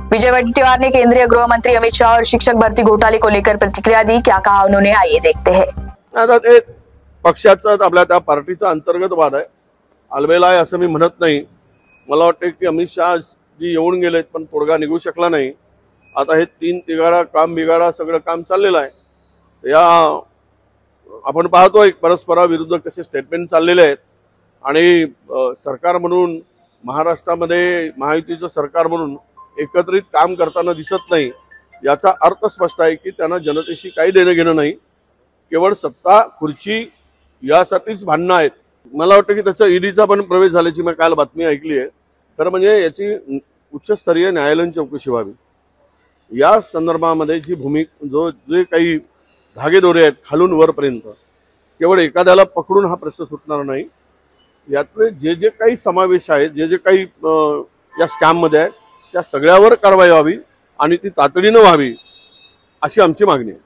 विजय वडेट्टीवार ने केंद्रीय गृह मंत्री अमित शाह और शिक्षक भर्ती घोटाले को लेकर प्रतिक्रिया दी। क्या कहा उन्होंने, आइए देखते हैं। आता ते पक्षाचा आपल्या त्या पार्टीचा अंतर्गत वाद आहे, अलबेला आहे असं मी म्हणत नाही। मला वाटतं की अमित शाह जी येऊन गेलेत पण तोडगा निघू शकला नाही। आता हे तीन तिगारा काम बिगारा सगळं काम चाललेलं आहे। या आपण पाहतोय परस्पराविरुद्ध कसे स्टेटमेंट चाललेले आहेत आणि सरकार म्हणून महाराष्ट्रामध्ये महायुतीचं सरकार म्हणून एकत्रित काम करताना दिसत नाही। याचा अर्थ स्पष्ट आहे की त्यांना जनतेशी काही देणं घेणं नाही, केवळ सत्ता खुर्ची यासाठीच भांडणं आहेत। मला वाटतं की त्याचा ईडीचा पण प्रवेश झाल्याची मी काल बातमी ऐकली आहे। खरं म्हणजे याची उच्चस्तरीय न्यायालयीन चौकशी व्हावी। या संदर्भामध्ये जी जे काही धागेदोरे आहेत खालून वरपर्यंत, केवळ एखाद्याला पकडून हा प्रश्न सुटणार नाही। यातले जे काही समावेश आहे, जे काही या स्कॅम मध्ये आहे, त्या सगळ्यावर कारवाई व्हावी आणि ती तातडीने व्हावी अशी आमची मागणी आहे।